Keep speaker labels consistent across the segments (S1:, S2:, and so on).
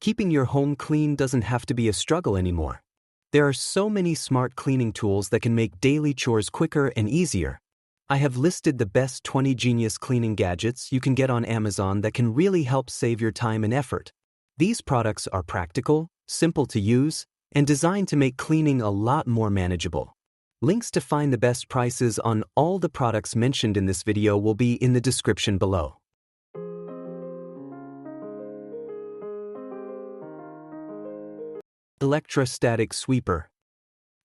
S1: Keeping your home clean doesn't have to be a struggle anymore. There are so many smart cleaning tools that can make daily chores quicker and easier. I have listed the best 20 genius cleaning gadgets you can get on Amazon that can really help save your time and effort. These products are practical, simple to use, and designed to make cleaning a lot more manageable. Links to find the best prices on all the products mentioned in this video will be in the description below. Electrostatic sweeper.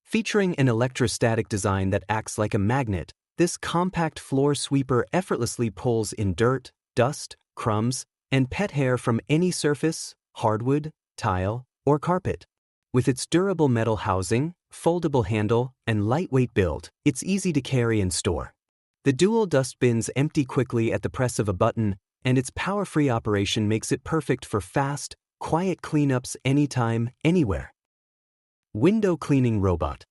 S1: Featuring an electrostatic design that acts like a magnet, this compact floor sweeper effortlessly pulls in dirt, dust, crumbs, and pet hair from any surface, hardwood, tile, or carpet. With its durable metal housing, foldable handle, and lightweight build, it's easy to carry and store. The dual dust bins empty quickly at the press of a button, and its power-free operation makes it perfect for fast, quiet cleanups anytime, anywhere. Window cleaning robot.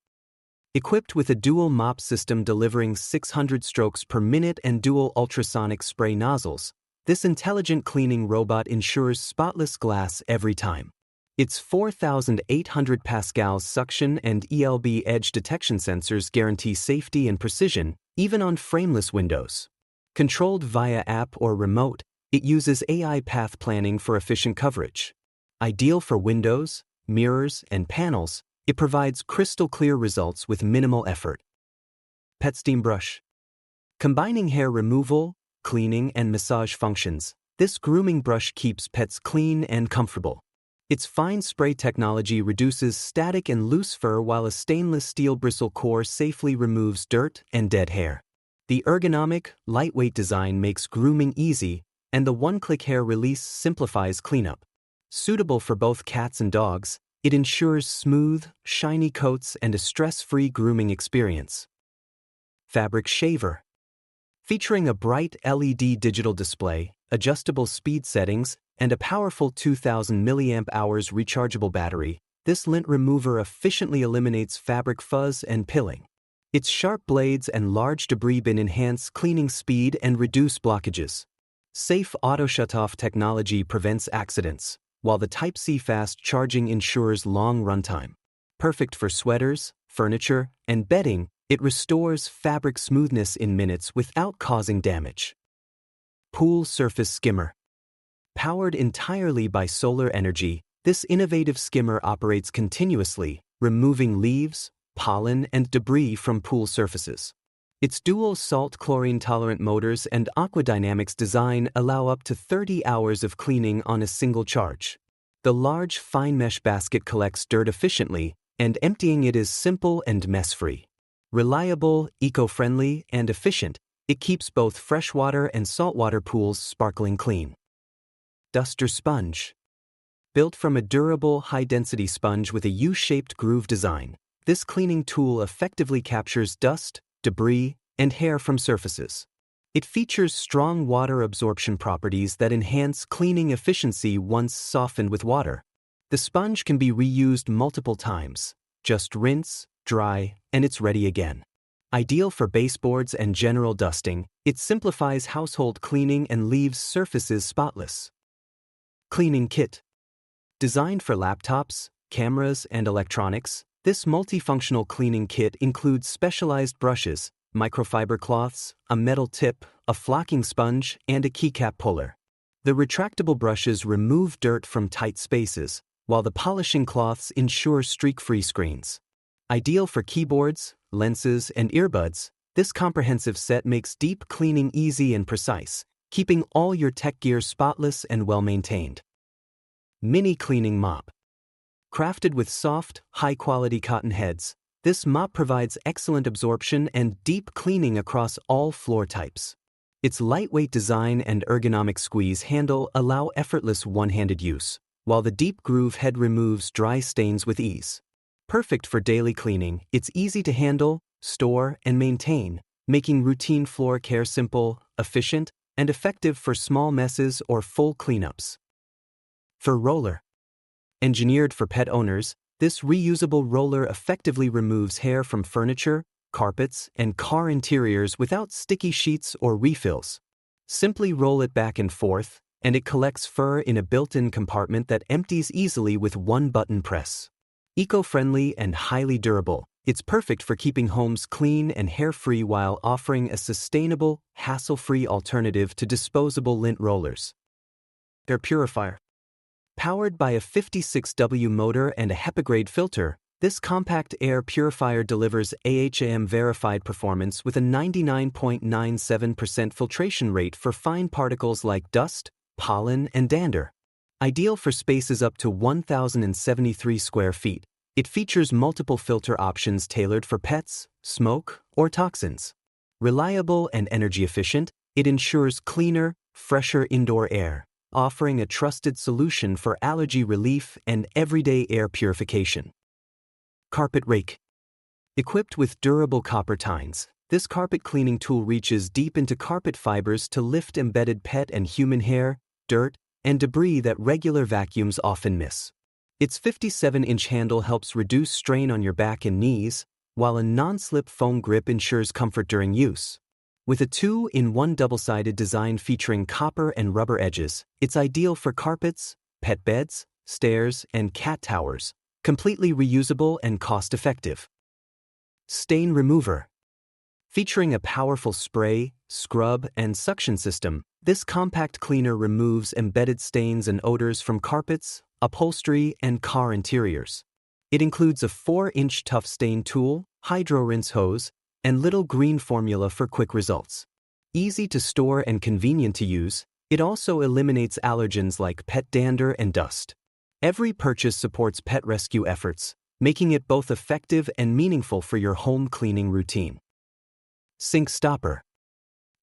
S1: Equipped with a dual mop system delivering 600 strokes per minute and dual ultrasonic spray nozzles, this intelligent cleaning robot ensures spotless glass every time. Its 4,800 pascals suction and ELB edge detection sensors guarantee safety and precision, even on frameless windows. Controlled via app or remote, it uses AI path planning for efficient coverage. Ideal for windows, mirrors, and panels, it provides crystal-clear results with minimal effort. Pet steam brush. Combining hair removal, cleaning, and massage functions, this grooming brush keeps pets clean and comfortable. Its fine spray technology reduces static and loose fur while a stainless steel bristle core safely removes dirt and dead hair. The ergonomic, lightweight design makes grooming easy, and the one-click hair release simplifies cleanup. Suitable for both cats and dogs, it ensures smooth, shiny coats and a stress-free grooming experience. Fabric shaver. Featuring a bright LED digital display, adjustable speed settings, and a powerful 2,000 mAh rechargeable battery, this lint remover efficiently eliminates fabric fuzz and pilling. Its sharp blades and large debris bin enhance cleaning speed and reduce blockages. Safe auto shutoff technology prevents accidents, while the Type-C fast charging ensures long runtime. Perfect for sweaters, furniture, and bedding, it restores fabric smoothness in minutes without causing damage. Pool surface skimmer. Powered entirely by solar energy, this innovative skimmer operates continuously, removing leaves, pollen, and debris from pool surfaces. Its dual salt-chlorine-tolerant motors and aquadynamics design allow up to 30 hours of cleaning on a single charge. The large fine mesh basket collects dirt efficiently, and emptying it is simple and mess-free. Reliable, eco-friendly, and efficient, it keeps both freshwater and saltwater pools sparkling clean. Duster sponge. Built from a durable, high-density sponge with a U-shaped groove design, this cleaning tool effectively captures dust, debris, and hair from surfaces. It features strong water absorption properties that enhance cleaning efficiency once softened with water. The sponge can be reused multiple times. Just rinse, dry, and it's ready again. Ideal for baseboards and general dusting, it simplifies household cleaning and leaves surfaces spotless. Cleaning kit. Designed for laptops, cameras, and electronics, this multifunctional cleaning kit includes specialized brushes, microfiber cloths, a metal tip, a flocking sponge, and a keycap puller. The retractable brushes remove dirt from tight spaces, while the polishing cloths ensure streak-free screens. Ideal for keyboards, lenses, and earbuds, this comprehensive set makes deep cleaning easy and precise, keeping all your tech gear spotless and well-maintained. Mini cleaning mop. Crafted with soft, high-quality cotton heads, this mop provides excellent absorption and deep cleaning across all floor types. Its lightweight design and ergonomic squeeze handle allow effortless one-handed use, while the deep groove head removes dry stains with ease. Perfect for daily cleaning, it's easy to handle, store, and maintain, making routine floor care simple, efficient, and effective for small messes or full cleanups. Fur roller. Engineered for pet owners, this reusable roller effectively removes hair from furniture, carpets, and car interiors without sticky sheets or refills. Simply roll it back and forth, and it collects fur in a built-in compartment that empties easily with one button press. Eco-friendly and highly durable, it's perfect for keeping homes clean and hair-free while offering a sustainable, hassle-free alternative to disposable lint rollers. Air purifier. Powered by a 56W motor and a HEPA-grade filter, this compact air purifier delivers AHAM-verified performance with a 99.97% filtration rate for fine particles like dust, pollen, and dander. Ideal for spaces up to 1,073 square feet, it features multiple filter options tailored for pets, smoke, or toxins. Reliable and energy efficient, it ensures cleaner, fresher indoor air, offering a trusted solution for allergy relief and everyday air purification. Carpet rake. Equipped with durable copper tines, this carpet cleaning tool reaches deep into carpet fibers to lift embedded pet and human hair, dirt, and debris that regular vacuums often miss. Its 57-inch handle helps reduce strain on your back and knees, while a non-slip foam grip ensures comfort during use. With a 2-in-1 double-sided design featuring copper and rubber edges, it's ideal for carpets, pet beds, stairs, and cat towers, completely reusable and cost-effective. Stain remover. Featuring a powerful spray, scrub, and suction system, this compact cleaner removes embedded stains and odors from carpets, upholstery, and car interiors. It includes a 4-inch tough stain tool, hydro rinse hose, and little green formula for quick results. Easy to store and convenient to use, it also eliminates allergens like pet dander and dust. Every purchase supports pet rescue efforts, making it both effective and meaningful for your home cleaning routine. Sink stopper.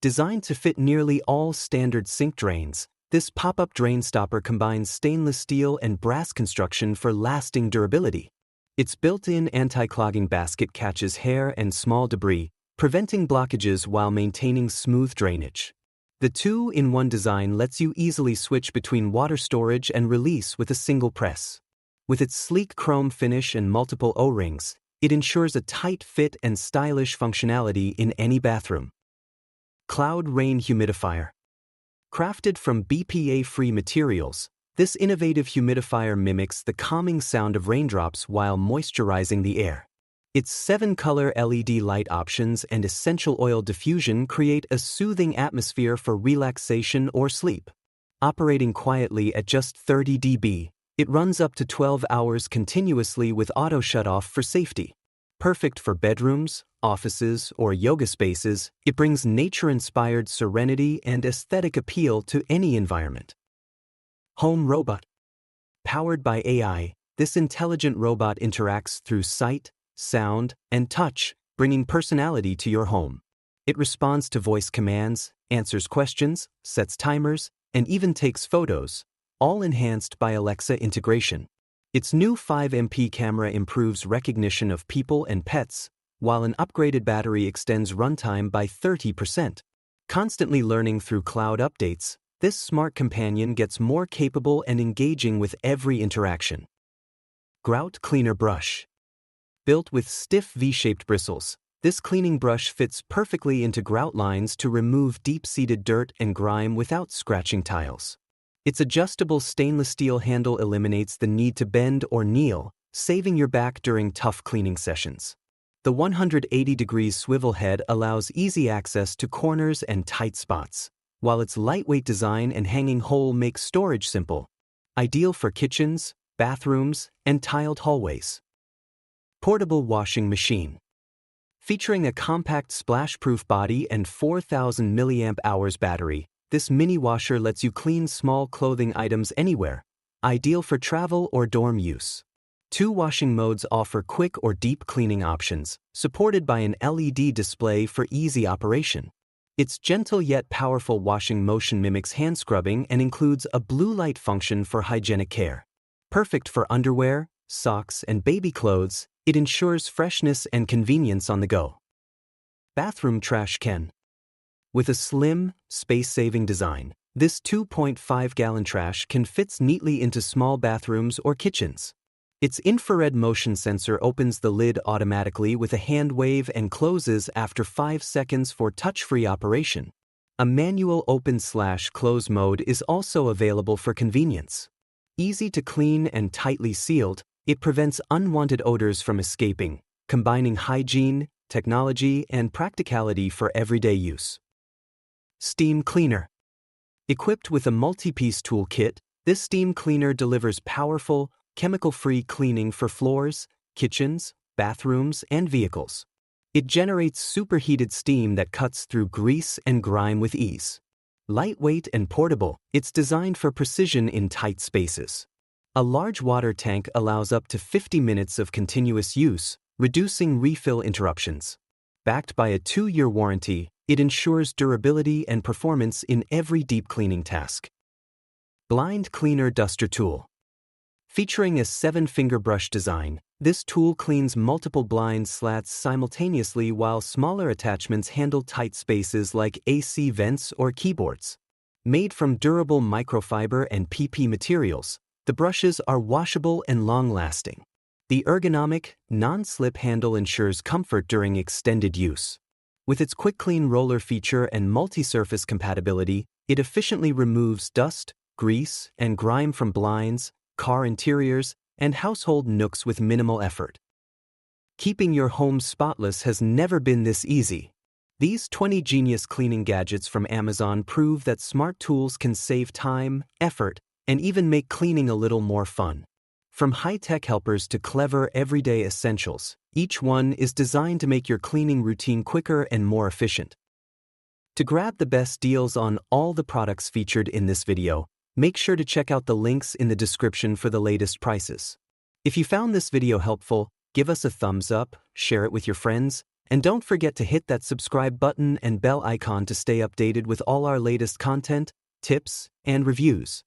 S1: Designed to fit nearly all standard sink drains, this pop-up drain stopper combines stainless steel and brass construction for lasting durability. Its built-in anti-clogging basket catches hair and small debris, preventing blockages while maintaining smooth drainage. The 2-in-1 design lets you easily switch between water storage and release with a single press. With its sleek chrome finish and multiple O-rings, it ensures a tight fit and stylish functionality in any bathroom. Cloud Rain Humidifier. Crafted from BPA-free materials, this innovative humidifier mimics the calming sound of raindrops while moisturizing the air. Its 7-color LED light options and essential oil diffusion create a soothing atmosphere for relaxation or sleep. Operating quietly at just 30 dB, it runs up to 12 hours continuously with auto shut-off for safety. Perfect for bedrooms, offices, or yoga spaces, it brings nature-inspired serenity and aesthetic appeal to any environment. Home robot. Powered by AI, this intelligent robot interacts through sight, sound, and touch, bringing personality to your home. It responds to voice commands, answers questions, sets timers, and even takes photos, all enhanced by Alexa integration. Its new 5MP camera improves recognition of people and pets, while an upgraded battery extends runtime by 30%. Constantly learning through cloud updates, this smart companion gets more capable and engaging with every interaction. Grout Cleaner Brush. Built with stiff V-shaped bristles, this cleaning brush fits perfectly into grout lines to remove deep-seated dirt and grime without scratching tiles. Its adjustable stainless steel handle eliminates the need to bend or kneel, saving your back during tough cleaning sessions. The 180-degree swivel head allows easy access to corners and tight spots, while its lightweight design and hanging hole make storage simple. Ideal for kitchens, bathrooms, and tiled hallways. Portable washing machine. Featuring a compact splash-proof body and 4,000 mAh battery, this mini washer lets you clean small clothing items anywhere, ideal for travel or dorm use. 2 washing modes offer quick or deep cleaning options, supported by an LED display for easy operation. Its gentle yet powerful washing motion mimics hand scrubbing and includes a blue light function for hygienic care. Perfect for underwear, socks, and baby clothes, it ensures freshness and convenience on the go. Bathroom trash can. With a slim, space-saving design, this 2.5-gallon trash can fit neatly into small bathrooms or kitchens. Its infrared motion sensor opens the lid automatically with a hand wave and closes after 5 seconds for touch-free operation. A manual open/close mode is also available for convenience. Easy to clean and tightly sealed, it prevents unwanted odors from escaping, combining hygiene, technology, and practicality for everyday use. Steam cleaner. Equipped with a multi-piece toolkit, this steam cleaner delivers powerful, chemical-free cleaning for floors, kitchens, bathrooms, and vehicles. It generates superheated steam that cuts through grease and grime with ease. Lightweight and portable, it's designed for precision in tight spaces. A large water tank allows up to 50 minutes of continuous use, reducing refill interruptions. Backed by a 2-year warranty, it ensures durability and performance in every deep cleaning task. Blind Cleaner Duster Tool. Featuring a 7-finger brush design, this tool cleans multiple blind slats simultaneously while smaller attachments handle tight spaces like AC vents or keyboards. Made from durable microfiber and PP materials, the brushes are washable and long-lasting. The ergonomic, non-slip handle ensures comfort during extended use. With its quick clean roller feature and multi-surface compatibility, it efficiently removes dust, grease, and grime from blinds, car interiors, and household nooks with minimal effort. Keeping your home spotless has never been this easy. These 20 genius cleaning gadgets from Amazon prove that smart tools can save time, effort, and even make cleaning a little more fun. From high-tech helpers to clever everyday essentials, each one is designed to make your cleaning routine quicker and more efficient. To grab the best deals on all the products featured in this video, make sure to check out the links in the description for the latest prices. If you found this video helpful, give us a thumbs up, share it with your friends, and don't forget to hit that subscribe button and bell icon to stay updated with all our latest content, tips, and reviews.